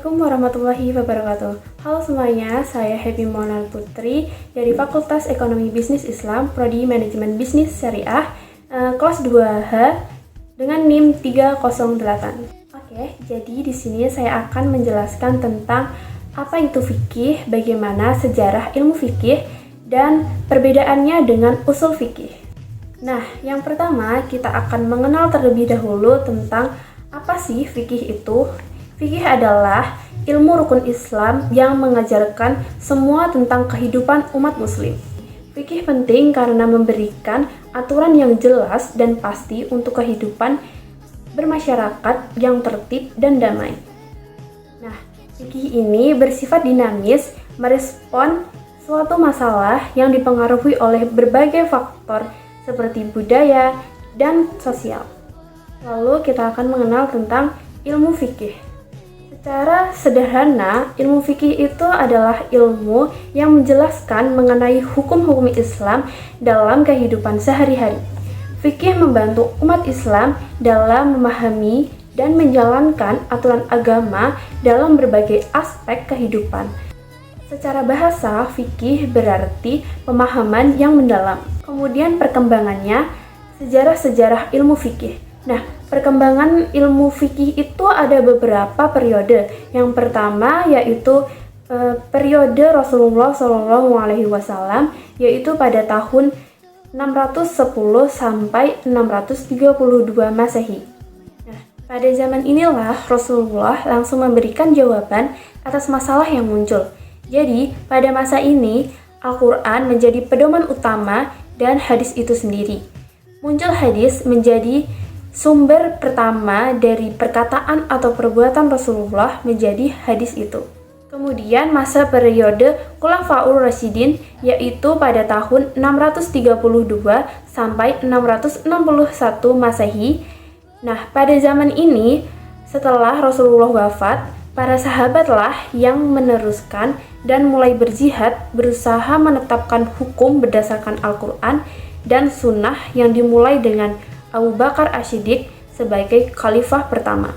Assalamualaikum warahmatullahi wabarakatuh. Halo semuanya, saya Happy Monal Putri dari Fakultas Ekonomi Bisnis Islam, Prodi Manajemen Bisnis Syariah, kelas 2H dengan NIM 308. Oke, jadi di sini saya akan menjelaskan tentang apa itu fikih, bagaimana sejarah ilmu fikih, dan perbedaannya dengan usul fikih. Nah, yang pertama kita akan mengenal terlebih dahulu tentang apa sih fikih itu. Fikih adalah ilmu rukun Islam yang mengajarkan semua tentang kehidupan umat muslim. Fikih penting karena memberikan aturan yang jelas dan pasti untuk kehidupan bermasyarakat yang tertib dan damai. Nah, fikih ini bersifat dinamis, merespon suatu masalah yang dipengaruhi oleh berbagai faktor seperti budaya dan sosial. Lalu kita akan mengenal tentang ilmu fikih. Secara sederhana, ilmu fikih itu adalah ilmu yang menjelaskan mengenai hukum-hukum Islam dalam kehidupan sehari-hari. Fikih membantu umat Islam dalam memahami dan menjalankan aturan agama dalam berbagai aspek kehidupan. Secara bahasa, fikih berarti pemahaman yang mendalam. Kemudian perkembangannya, sejarah-sejarah ilmu fikih. Nah, perkembangan ilmu fikih itu ada beberapa periode. Yang pertama yaitu periode Rasulullah SAW, yaitu pada tahun 610 sampai 632 Masehi. Nah, pada zaman inilah Rasulullah langsung memberikan jawaban atas masalah yang muncul. Jadi, pada masa ini Al-Quran menjadi pedoman utama dan hadis itu sendiri. Muncul hadis menjadi sumber pertama dari perkataan atau perbuatan Rasulullah menjadi hadis itu. Kemudian masa periode Khulafaur Rasyidin yaitu pada tahun 632 sampai 661 Masehi. Nah, pada zaman ini setelah Rasulullah wafat, para sahabatlah yang meneruskan dan mulai berjihad berusaha menetapkan hukum berdasarkan Al-Quran dan Sunnah yang dimulai dengan Abu Bakar As-Siddiq sebagai khalifah pertama.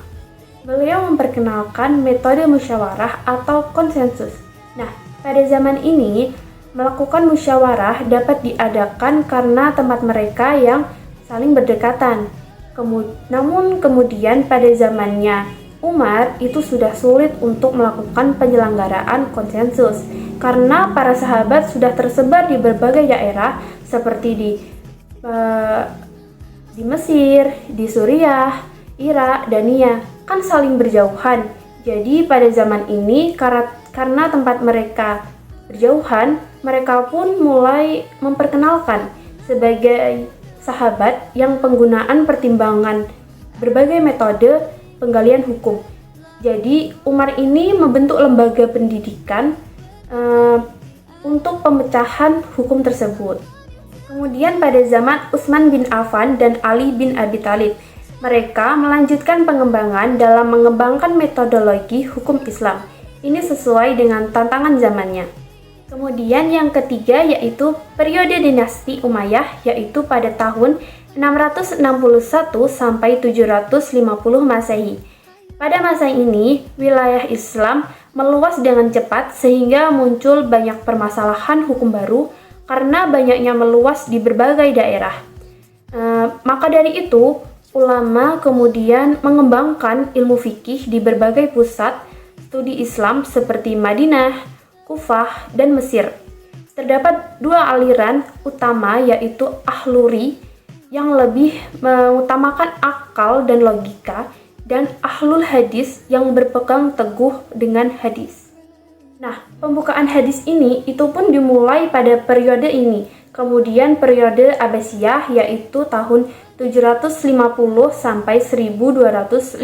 Beliau memperkenalkan metode musyawarah atau konsensus. Nah, pada zaman ini, melakukan musyawarah dapat diadakan karena tempat mereka yang saling berdekatan. Namun kemudian pada zamannya Umar itu sudah sulit untuk melakukan penyelenggaraan konsensus karena para sahabat sudah tersebar di berbagai daerah seperti di Mesir, di Suriah, Irak, dan Nia, kan saling berjauhan. Jadi pada zaman ini karena tempat mereka berjauhan, mereka pun mulai memperkenalkan sebagai sahabat yang penggunaan pertimbangan berbagai metode penggalian hukum. Jadi Umar ini membentuk lembaga pendidikan untuk pemecahan hukum tersebut. Kemudian pada zaman Utsman bin Affan dan Ali bin Abi Thalib, mereka melanjutkan pengembangan dalam mengembangkan metodologi hukum Islam. Ini sesuai dengan tantangan zamannya. Kemudian yang ketiga yaitu periode dinasti Umayyah, yaitu pada tahun 661 sampai 750 Masehi. Pada masa ini, wilayah Islam meluas dengan cepat sehingga muncul banyak permasalahan hukum baru karena banyaknya meluas di berbagai daerah. Maka dari itu, ulama kemudian mengembangkan ilmu fikih di berbagai pusat studi Islam seperti Madinah, Kufah, dan Mesir. Terdapat dua aliran utama yaitu Ahluri yang lebih mengutamakan akal dan logika, dan Ahlul Hadis yang berpegang teguh dengan hadis. Nah, pembukaan hadis ini itu pun dimulai pada periode ini. Kemudian periode Abbasiyah yaitu tahun 750 sampai 1258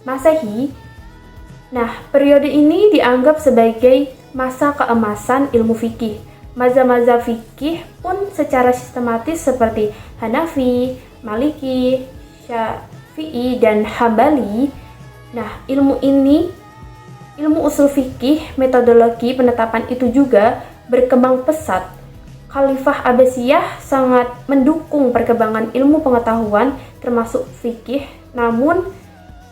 Masehi. Nah, periode ini dianggap sebagai masa keemasan ilmu fikih. Mazhab-mazhab fikih pun secara sistematis seperti Hanafi, Maliki, Syafi'i, dan Hambali. Nah, ilmu usul fikih, metodologi penetapan itu juga berkembang pesat. Khalifah Abbasiyah sangat mendukung perkembangan ilmu pengetahuan termasuk fikih, namun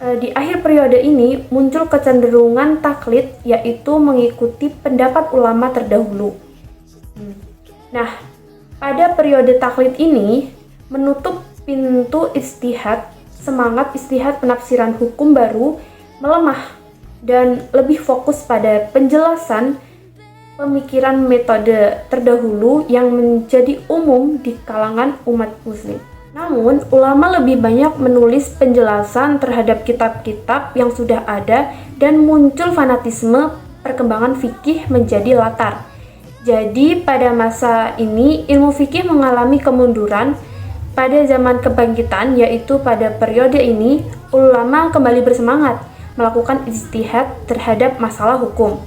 Di akhir periode ini muncul kecenderungan taklid, yaitu mengikuti pendapat ulama terdahulu. Nah, pada periode taklid ini menutup pintu ijtihad, semangat ijtihad penafsiran hukum baru melemah dan lebih fokus pada penjelasan pemikiran metode terdahulu yang menjadi umum di kalangan umat muslim. Namun, ulama lebih banyak menulis penjelasan terhadap kitab-kitab yang sudah ada dan muncul fanatisme perkembangan fikih menjadi latar. Jadi, pada masa ini ilmu fikih mengalami kemunduran. Pada zaman kebangkitan, yaitu pada periode ini, ulama kembali bersemangat melakukan ijtihad terhadap masalah hukum.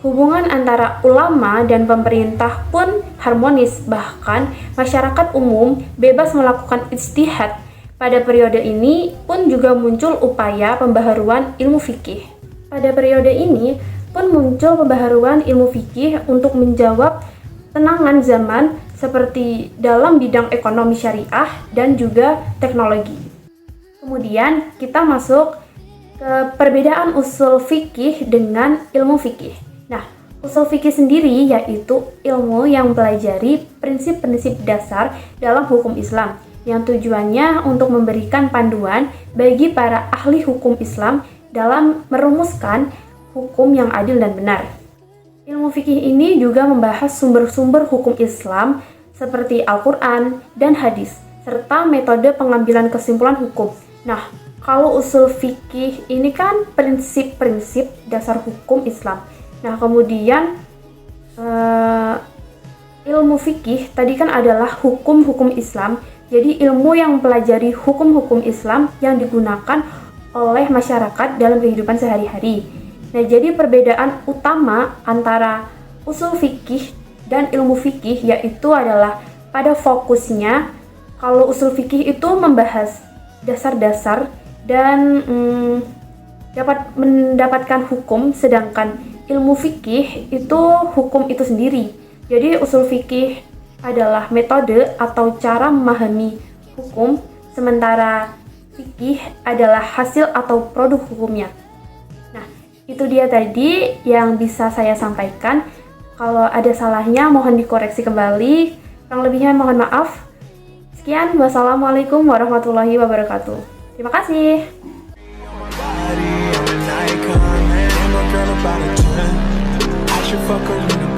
Hubungan antara ulama dan pemerintah pun harmonis, bahkan masyarakat umum bebas melakukan ijtihad. Pada periode ini pun juga muncul upaya pembaharuan ilmu fikih. Pada periode ini pun muncul pembaharuan ilmu fikih untuk menjawab tentangan zaman seperti dalam bidang ekonomi syariah dan juga teknologi. Kemudian kita masuk ke perbedaan usul fikih dengan ilmu fikih. Nah, usul fikih sendiri yaitu ilmu yang mempelajari prinsip-prinsip dasar dalam hukum Islam yang tujuannya untuk memberikan panduan bagi para ahli hukum Islam dalam merumuskan hukum yang adil dan benar. Ilmu fikih ini juga membahas sumber-sumber hukum Islam seperti Al-Quran dan hadis, serta metode pengambilan kesimpulan hukum. Nah, kalau usul fikih ini kan prinsip-prinsip dasar hukum Islam. Nah, kemudian ilmu fikih tadi kan adalah hukum-hukum Islam. Jadi ilmu yang mempelajari hukum-hukum Islam yang digunakan oleh masyarakat dalam kehidupan sehari-hari. Nah, jadi perbedaan utama antara usul fikih dan ilmu fikih yaitu adalah pada fokusnya. Kalau usul fikih itu membahas dasar-dasar dan dapat mendapatkan hukum, sedangkan ilmu fikih itu hukum itu sendiri. Jadi usul fikih adalah metode atau cara memahami hukum, sementara fikih adalah hasil atau produk hukumnya. Nah, itu dia tadi yang bisa saya sampaikan. Kalau ada salahnya mohon dikoreksi kembali. Kurang lebihnya mohon maaf. Sekian, wassalamualaikum warahmatullahi wabarakatuh. Terima kasih. I should fuck her in the